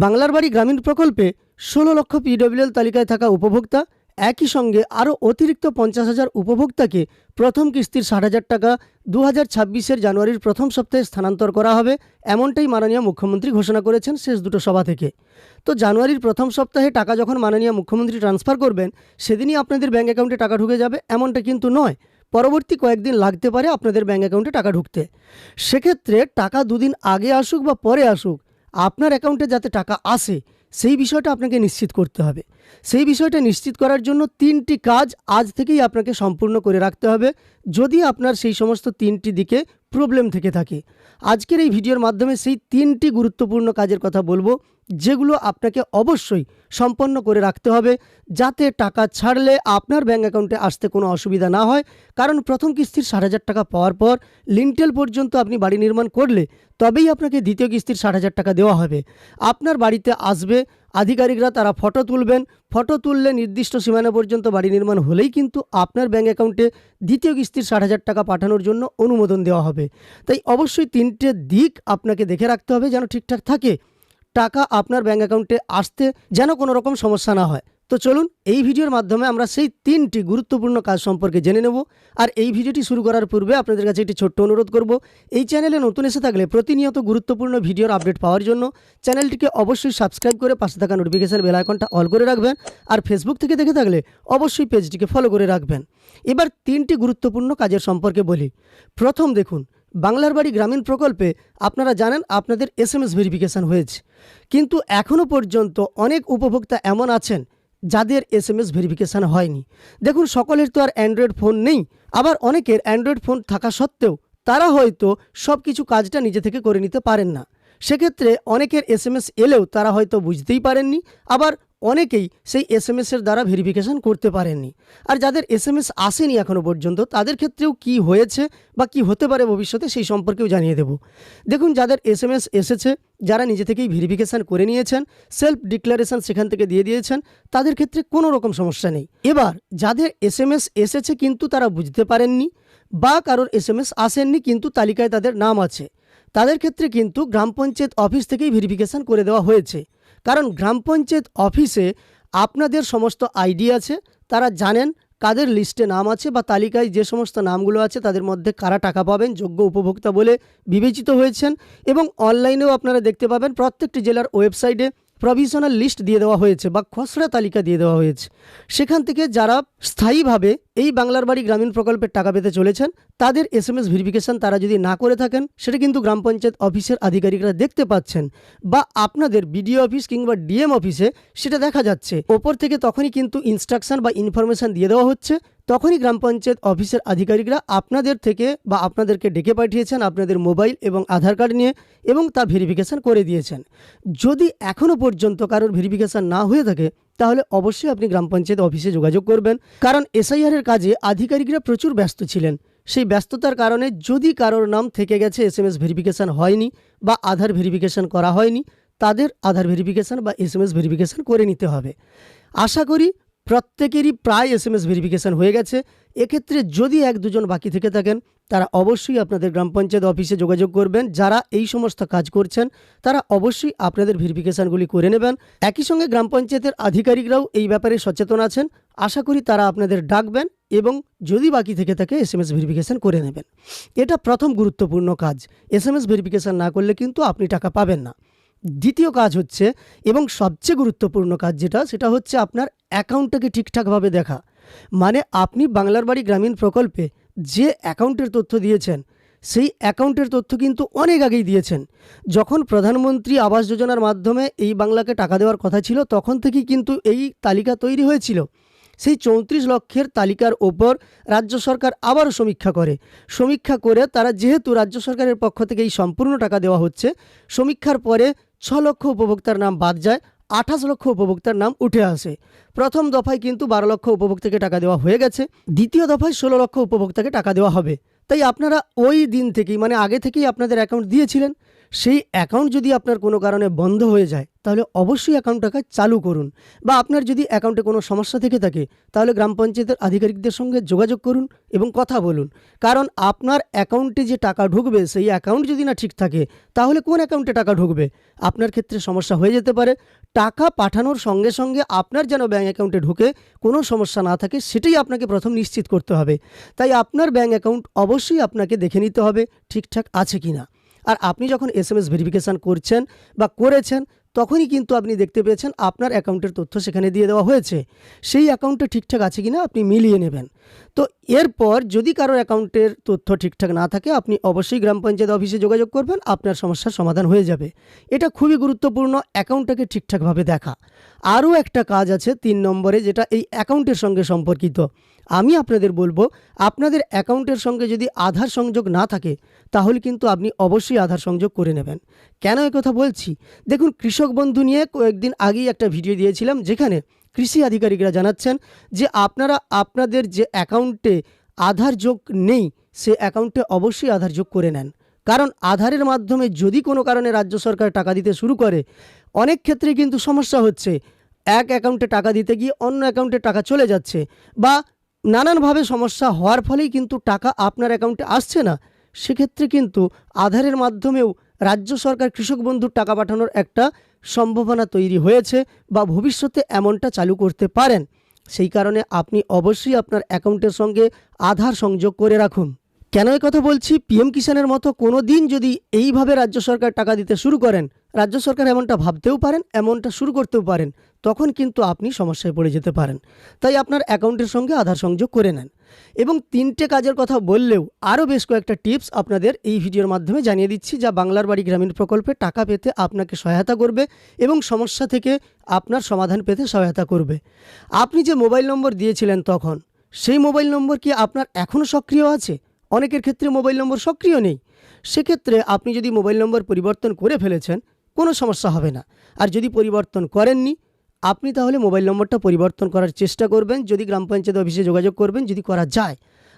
বাংলার বাড়ি গ্রামীণ প্রকল্পে ১৬ লক্ষ পিডব্লিউএল তালিকায় থাকা উপভোক্তা, একই সঙ্গে আরও অতিরিক্ত ৫০,০০০ উপভোক্তাকে প্রথম কিস্তির ৬০,০০০ টাকা ২০২৬-এর জানুয়ারির প্রথম সপ্তাহে স্থানান্তর করা হবে, এমনটাই মাননীয় মুখ্যমন্ত্রী ঘোষণা করেছেন শেষ দুটো সভা থেকে। তো জানুয়ারির প্রথম সপ্তাহে টাকা যখন মাননীয় মুখ্যমন্ত্রী ট্রান্সফার করবেন, সেদিনই আপনাদের ব্যাঙ্ক অ্যাকাউন্টে টাকা ঢুকে যাবে এমনটা কিন্তু নয়। পরবর্তী কয়েকদিন লাগতে পারে আপনাদের ব্যাঙ্ক অ্যাকাউন্টে টাকা ঢুকতে। সেক্ষেত্রে টাকা দুদিন আগে আসুক বা পরে আসুক, আপনার অ্যাকাউন্টে যাতে টাকা আসে সেই বিষয়টা আপনাকে নিশ্চিত করতে হবে। সেই বিষয়টা নিশ্চিত করার জন্য 3টি কাজ আজ থেকেই আপনাকে সম্পূর্ণ করে রাখতে হবে, যদি আপনার সেই সমস্ত 3টি দিকে প্রবলেম থেকে থাকে। আজকের এই ভিডিওর মাধ্যমে সেই 3টি গুরুত্বপূর্ণ কাজের কথা বলবো, যেগুলো আপনাকে অবশ্যই সম্পন্ন করে রাখতে হবে, যাতে টাকা ছাড়লে আপনার ব্যাঙ্ক অ্যাকাউন্টে আসতে কোনো অসুবিধা না হয়। কারণ প্রথম কিস্তির ৬০,০০০ টাকা পাওয়ার পর লিন্টেল পর্যন্ত আপনি বাড়ি নির্মাণ করলে তবেই আপনাকে দ্বিতীয় কিস্তির ৬০,০০০ টাকা দেওয়া হবে। আপনার বাড়িতে আসবে আধিকারিকরা, তারা ফটো তুলবেন, ফটো তুললে নির্দিষ্ট সীমানা পর্যন্ত বাড়ি নির্মাণ হলেই কিন্তু আপনার ব্যাঙ্ক অ্যাকাউন্টে দ্বিতীয় কিস্তির ৬০,০০০ টাকা পাঠানোর জন্য অনুমোদন দেওয়া হবে। তাই অবশ্যই 3টে দিক আপনাকে দেখে রাখতে হবে যেন ঠিকঠাক থাকে, টাকা আপনার ব্যাঙ্ক অ্যাকাউন্টে আসতে যেন কোনো রকম সমস্যা না হয়। তো চলুন এই ভিডিওর মাধ্যমে আমরা সেই 3টি গুরুত্বপূর্ণ কাজ সম্পর্কে জেনে নেব। আর এই ভিডিওটি শুরু করার পূর্বে আপনাদের কাছে একটি ছোট্ট অনুরোধ করব, এই চ্যানেলে নতুন এসে থাকলে প্রতিনিয়ত গুরুত্বপূর্ণ ভিডিওর আপডেট পাওয়ার জন্য চ্যানেলটিকে অবশ্যই সাবস্ক্রাইব করে পাশে থাকা নোটিফিকেশন বেল আইকনটা অল করে রাখবেন। আর ফেসবুক থেকে দেখে থাকলে অবশ্যই পেজটিকে ফলো করে রাখবেন। এবার 3টি গুরুত্বপূর্ণ কাজের সম্পর্কে বলি। প্রথম দেখুন, বাংলার বাড়ি গ্রামীণ প্রকল্পে আপনারা জানেন আপনাদের SMS ভেরিফিকেশান হয়েছে, কিন্তু এখনও পর্যন্ত অনেক উপভোক্তা এমন আছেন যাদের SMS ভেরিফিকেশান হয়নি। দেখুন, সকলের তো আর অ্যান্ড্রয়েড ফোন নেই, আবার অনেকের অ্যান্ড্রয়েড ফোন থাকা সত্ত্বেও তারা হয়তো সব কিছু কাজটা নিজে থেকে করে নিতে পারেন না। সেক্ষেত্রে অনেকের SMS এলেও তারা হয়তো বুঝতেই পারেননি, আবার অনেকেই সেই SMS-এর দ্বারা ভেরিফিকেশান করতে পারেননি। আর যাদের SMS আসেনি এখনও পর্যন্ত, তাদের ক্ষেত্রেও কি হয়েছে বা কি হতে পারে ভবিষ্যতে সেই সম্পর্কেও জানিয়ে দেব। দেখুন, যাদের SMS এসেছে, যারা নিজে থেকেই ভেরিফিকেশান করে নিয়েছেন, সেলফ ডিক্লারেশন সেখান থেকে দিয়ে দিয়েছেন, তাদের ক্ষেত্রে কোনো রকম সমস্যা নেই। এবার যাদের SMS এসেছে কিন্তু তারা বুঝতে পারেননি, বা কারোর SMS আসেননি কিন্তু তালিকায় তাদের নাম আছে, তাদের ক্ষেত্রে কিন্তু গ্রাম পঞ্চায়েত অফিস থেকেই ভেরিফিকেশান করে দেওয়া হয়েছে। কারণ গ্রাম পঞ্চায়েত অফিসে আপনাদের সমস্ত আইডি আছে, তারা জানেন কাদের লিস্টে নাম আছে বা তালিকায় যে সমস্ত নামগুলো আছে তাদের মধ্যে কারা টাকা পাবেন, যোগ্য উপভোক্তা বলে বিবেচিত হয়েছেন। এবং অনলাইনেও আপনারা দেখতে পাবেন প্রত্যেকটি জেলার ওয়েবসাইটে প্রভিশনাল লিস্ট দিয়ে দেওয়া হয়েছে বা খসড়া তালিকা দিয়ে দেওয়া হয়েছে। সেখান থেকে যারা স্থায়ীভাবে এই বাংলার বাড়ি গ্রামীণ প্রকল্পের টাকা পেতে চলেছেন, তাদের SMS ভেরিফিকেশান তারা যদি না করে থাকেন, সেটা কিন্তু গ্রাম পঞ্চায়েত অফিসের আধিকারিকরা দেখতে পাচ্ছেন, বা আপনাদের BDO অফিস কিংবা DM অফিসে সেটা দেখা যাচ্ছে। ওপর থেকে তখনই কিন্তু ইনস্ট্রাকশন বা ইনফরমেশান দিয়ে দেওয়া হচ্ছে, তখনই গ্রাম পঞ্চায়েত অফিসের আধিকারিকরা আপনাদের থেকে বা আপনাদেরকে ডেকে পাঠিয়েছেন আপনাদের মোবাইল এবং আধার কার্ড নিয়ে, এবং তা ভেরিফিকেশান করে দিয়েছেন। যদি এখনও পর্যন্ত কারোর ভেরিফিকেশান না হয়ে থাকে, তাহলে অবশ্যই আপনি গ্রাম পঞ্চায়েত অফিসে যোগাযোগ করবেন। কারণ SIR-এর কাজে আধিকারিকরা প্রচুর ব্যস্ত ছিলেন। সেই ব্যস্ততার কারণে যদি কারোর নাম থেকে গেছে, SMS ভেরিফিকেশান হয়নি বা আধার ভেরিফিকেশান করা হয়নি, তাদের আধার ভেরিফিকেশান বা SMS ভেরিফিকেশান করে নিতে হবে। আশা করি প্রত্যেকেরই প্রায় SMS ভেরিফিকেশান হয়ে গেছে। এক্ষেত্রে যদি 1-2 জন বাকি থেকে থাকেন, তারা অবশ্যই আপনাদের গ্রাম পঞ্চায়েত অফিসে যোগাযোগ করবেন। যারা এই সমস্ত কাজ করছেন তারা অবশ্যই আপনাদের ভেরিফিকেশানগুলি করে নেবেন। একই সঙ্গে গ্রাম পঞ্চায়েতের আধিকারিকরাও এই ব্যাপারে সচেতন আছেন। আশা করি তারা আপনাদের ডাকবেন এবং যদি বাকি থেকে থাকে SMS ভেরিফিকেশান করে নেবেন। এটা প্রথম গুরুত্বপূর্ণ কাজ। SMS ভেরিফিকেশান না করলে কিন্তু আপনি টাকা পাবেন না। দ্বিতীয় কাজ হচ্ছে, এবং সবচেয়ে গুরুত্বপূর্ণ কাজ সেটা হচ্ছে আপনার অ্যাকাউন্টটাকে ঠিকঠাকভাবে দেখা। মানে আপনি বাংলার বাড়ি গ্রামীণ প্রকল্পে যে অ্যাকাউন্টের তথ্য দিয়েছেন, সেই অ্যাকাউন্টের তথ্য কিন্তু অনেক আগেই দিয়েছেন। যখন প্রধানমন্ত্রী আবাস যোজনার মাধ্যমে এই বাংলাকে টাকা দেওয়ার কথা ছিল, তখন থেকেই কিন্তু এই তালিকা তৈরি হয়েছিল। সেই 34 লক্ষের তালিকার ওপর রাজ্য সরকার আবারও সমীক্ষা করে তারা, যেহেতু রাজ্য সরকারের পক্ষ থেকে এই সম্পূর্ণ টাকা দেওয়া হচ্ছে, সমীক্ষার পরে 6 লক্ষ উপভোক্তার নাম বাদ যায়, 28 লক্ষ উপভোক্তার নাম উঠে আসে। প্রথম দফায় কিন্তু 12 লক্ষ উপভোক্তাকে টাকা দেওয়া হয়ে গেছে, দ্বিতীয় দফায় 16 লক্ষ উপভোক্তাকে টাকা দেওয়া হবে। তাই আপনারা ওই দিন থেকেই, মানে আগে থেকেই আপনাদের অ্যাকাউন্ট দিয়েছিলেন, সেই অ্যাকাউন্ট যদি আপনার কোনো কারণে বন্ধ হয়ে যায়, তাহলে অবশ্যই অ্যাকাউন্টটাকে চালু করুন। বা আপনার যদি অ্যাকাউন্টে কোনো সমস্যা থেকে থাকে তাহলে গ্রাম পঞ্চায়েতের আধিকারিকদের সঙ্গে যোগাযোগ করুন এবং কথা বলুন। কারণ আপনার অ্যাকাউন্টে যে টাকা ঢুকবে সেই অ্যাকাউন্ট যদি না ঠিক থাকে তাহলে কোন অ্যাকাউন্টে টাকা ঢুকবে? আপনার ক্ষেত্রে সমস্যা হয়ে যেতে পারে। টাকা পাঠানোর সঙ্গে সঙ্গে আপনার যেন ব্যাঙ্ক অ্যাকাউন্টে ঢুকে কোনো সমস্যা না থাকে সেটাই আপনাকে প্রথম নিশ্চিত করতে হবে। তাই আপনার ব্যাঙ্ক অ্যাকাউন্ট অবশ্যই আপনাকে দেখে নিতে হবে ঠিকঠাক আছে কি না। আর আপনি যখন SMS ভেরিফিকেশান করছেন বা করেছেন তখনই কিন্তু আপনি দেখতে পেয়েছেন আপনার অ্যাকাউন্টের তথ্য সেখানে দিয়ে দেওয়া হয়েছে। সেই অ্যাকাউন্টটা ঠিকঠাক আছে কি না আপনি মিলিয়ে নেবেন। তো এরপর যদি কারোর অ্যাকাউন্টের তথ্য ঠিকঠাক না থাকে আপনি অবশ্যই গ্রাম পঞ্চায়েত অফিসে যোগাযোগ করবেন, আপনার সমস্যার সমাধান হয়ে যাবে। এটা খুবই গুরুত্বপূর্ণ অ্যাকাউন্টটাকে ঠিকঠাকভাবে দেখা। আরও একটা কাজ আছে 3 নম্বরে, যেটা এই অ্যাকাউন্টের সঙ্গে সম্পর্কিত। আমি আপনাদের বলবো আপনাদের অ্যাকাউন্টের সঙ্গে যদি আধার সংযোগ না থাকে তাহলে কিন্তু আপনি অবশ্যই আধার সংযোগ করে নেবেন। কেন কথা বলছি? দেখুন, কৃষক বন্ধু নিয়ে কয়েকদিন আগেই একটা ভিডিও দিয়েছিলাম যেখানে কৃষি আধিকারিকরা জানাচ্ছেন যে আপনারা আপনাদের যে অ্যাকাউন্টে আধার যোগ নেই সে অ্যাকাউন্টে অবশ্যই আধার যোগ করে নেন। কারণ আধারের মাধ্যমে যদি কোনো কারণে রাজ্য সরকার টাকা দিতে শুরু করে অনেক ক্ষেত্রে কিন্তু সমস্যা হচ্ছে। এক অ্যাকাউন্টে টাকা দিতে গিয়ে অন্য অ্যাকাউন্টে টাকা চলে যাচ্ছে বা নানানভাবে সমস্যা হওয়ার ফলেই কিন্তু টাকা আপনার অ্যাকাউন্টে আসছে না। সেক্ষেত্রে কিন্তু আধারের মাধ্যমেও রাজ্য সরকার কৃষক বন্ধুর টাকা পাঠানোর একটা সম্ভাবনা তৈরি হয়েছে বা ভবিষ্যতে এমনটা চালু করতে পারেন। সেই কারণে আপনি অবশ্যই আপনার অ্যাকাউন্টের সঙ্গে আধার সংযোগ করে রাখুন। কেন কথা বলছি? PM কিষাণের মতো কোনো দিন যদি এইভাবে রাজ্য সরকার টাকা দিতে শুরু করেন, রাজ্য সরকার এমনটা ভাবতেও পারেন, এমনটা শুরু করতেও পারেন, তখন কিন্তু আপনি সমস্যায় পড়ে যেতে পারেন। তাই আপনার অ্যাকাউন্টের সঙ্গে আধার সংযোগ করে নেন। এবং 3টে কাজের কথা বললেও আরও বেশ কয়েকটা টিপস আপনাদের এই ভিডিওর মাধ্যমে জানিয়ে দিচ্ছি, যা বাংলার বাড়ি গ্রামীণ প্রকল্পে টাকা পেতে আপনাকে সহায়তা করবে এবং সমস্যা থেকে আপনার সমাধান পেতে সহায়তা করবে। আপনি যে মোবাইল নম্বর দিয়েছিলেন তখন, সেই মোবাইল নম্বর কি আপনার এখনও সক্রিয় আছে? অনেকের ক্ষেত্রে মোবাইল নম্বর সক্রিয় নেই। সেক্ষেত্রে আপনি যদি মোবাইল নম্বর পরিবর্তন করে ফেলেছেন কোনো সমস্যা হবে না। আর যদি পরিবর্তন করেননি আপনি তাহলে মোবাইল নম্বরটা পরিবর্তন করার চেষ্টা করবেন, যদি গ্রাম পঞ্চায়েত অফিসে যোগাযোগ করবেন যদি করা যায়।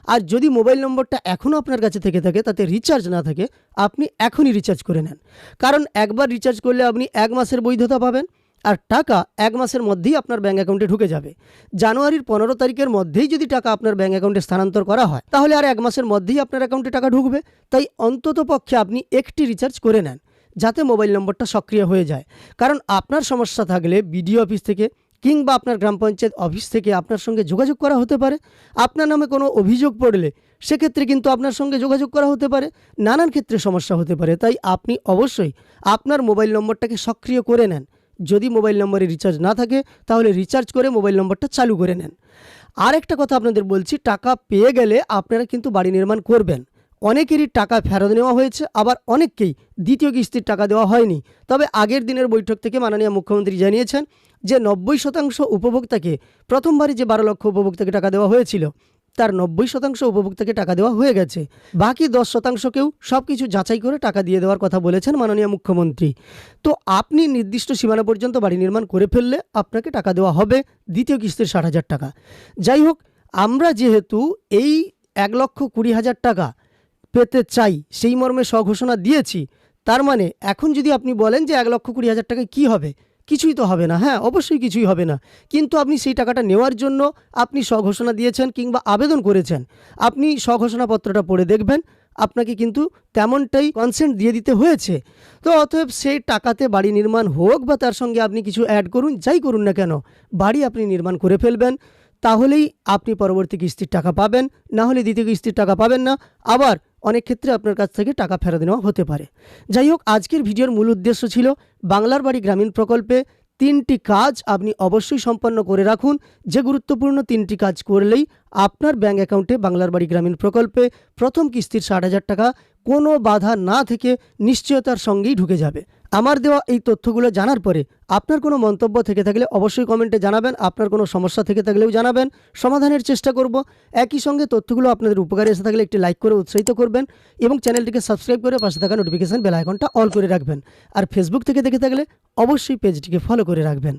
আর যদি মোবাইল নম্বরটা এখনও আপনার কাছে থেকে থাকে, তাতে রিচার্জ না থাকে, আপনি এখনই রিচার্জ করে নেন। কারণ একবার রিচার্জ করলে আপনি 1 মাসের বৈধতা পাবেন আর টাকা 1 মাসের মধ্যেই আপনার ব্যাঙ্ক অ্যাকাউন্টে ঢুকে যাবে। জানুয়ারির 15 তারিখের মধ্যেই যদি টাকা আপনার ব্যাঙ্ক অ্যাকাউন্টে স্থানান্তর করা হয় তাহলে আর 1 মাসের মধ্যেই আপনার অ্যাকাউন্টে টাকা ঢুকবে। তাই অন্তত পক্ষে আপনি একটি রিচার্জ করে নেন যাতে মোবাইল নম্বরটা সক্রিয় হয়ে যায়। কারণ আপনার সমস্যা থাকলে বিডিও অফিস থেকে কিংবা আপনার গ্রাম পঞ্চায়েত অফিস থেকে আপনার সঙ্গে যোগাযোগ করা হতে পারে। আপনার নামে কোনো অভিযোগ পড়লে সেক্ষেত্রে কিন্তু আপনার সঙ্গে যোগাযোগ করা হতে পারে, নানান ক্ষেত্রে সমস্যা হতে পারে। তাই আপনি অবশ্যই আপনার মোবাইল নম্বরটাকে সক্রিয় করে নেন। যদি মোবাইল নম্বরে রিচার্জ না থাকে তাহলে রিচার্জ করে মোবাইল নম্বরটা চালু করে নেন। আর একটা কথা আপনাদের বলছি, টাকা পেয়ে গেলে আপনারা কিন্তু বাড়ি নির্মাণ করবেন। অনেকেরই টাকা ফেরত নেওয়া হয়েছে, আবার অনেককেই দ্বিতীয় কিস্তির টাকা দেওয়া হয়নি। তবে আগের দিনের বৈঠক থেকে মাননীয় মুখ্যমন্ত্রী জানিয়েছেন যে 90% উপভোক্তাকে, প্রথমবারই যে 12 লক্ষ উপভোক্তাকে টাকা দেওয়া হয়েছিল তার 90% উপভোক্তাকে টাকা দেওয়া হয়ে গেছে। বাকি 10%কেও সব কিছু যাচাই করে টাকা দিয়ে দেওয়ার কথা বলেছেন মাননীয় মুখ্যমন্ত্রী। তো আপনি নির্দিষ্ট সীমানা পর্যন্ত বাড়ি নির্মাণ করে ফেললে আপনাকে টাকা দেওয়া হবে দ্বিতীয় কিস্তির 60,000 টাকা। যাই হোক, আমরা যেহেতু এই 1,20,000 টাকা পেতে চাই সেই মর্মে স্বঘোষণা দিয়েছি, তার মানে এখন যদি আপনি বলেন যে 1,20,000 টাকায় কী হবে, কিছুই তো হবে না। হ্যাঁ, অবশ্যই কিছুই হবে না, কিন্তু আপনি সেই টাকাটা নেওয়ার জন্য আপনি স্বঘোষণা দিয়েছেন কিংবা আবেদন করেছেন। আপনি স্বঘোষণাপত্রটা পড়ে দেখবেন, আপনাকে কিন্তু তেমনটাই কনসেন্ট দিয়ে দিতে হয়েছে। তো অতএব সেই টাকাতে বাড়ি নির্মাণ হোক বা তার সঙ্গে আপনি কিছু অ্যাড করুন, যাই করুন না কেন, বাড়ি আপনি নির্মাণ করে ফেলবেন। তাহলেই আপনি পরবর্তী কিস্তির টাকা পাবেন, না হলে দ্বিতীয় কিস্তির টাকা পাবেন না। আবার অনেক ক্ষেত্রে আপনার কাছ থেকে টাকা ফেরত নেওয়া হতে পারে। যাই হোক, আজকের ভিডিওর মূল উদ্দেশ্য ছিল বাংলার বাড়ি গ্রামীণ প্রকল্পে 3টি কাজ আপনি অবশ্যই সম্পন্ন করে রাখুন। যে গুরুত্বপূর্ণ 3টি কাজ করলেই আপনার ব্যাঙ্ক অ্যাকাউন্টে বাংলার বাড়ি গ্রামীণ প্রকল্পে প্রথম কিস্তির 60,000 টাকা কোনো বাধা না থেকে নিশ্চয়তার সঙ্গেই ঢুকে যাবে। আমার দেওয়া এই তথ্যগুলো জানার পরে আপনার কোনো মন্তব্য থেকে থাকলে অবশ্যই কমেন্টে জানাবেন। আপনার কোনো সমস্যা থেকে থাকলেও জানাবেন, সমাধানের চেষ্টা করব। একই সঙ্গে তথ্যগুলো আপনাদের উপকারে এসে থাকলে একটি লাইক করে উৎসাহিত করবেন এবং চ্যানেলটিকে সাবস্ক্রাইব করে পাশে থাকা নোটিফিকেশন বেল আইকনটা অল করে রাখবেন। আর ফেসবুক থেকে দেখে থাকলে অবশ্যই পেজটিকে ফলো করে রাখবেন।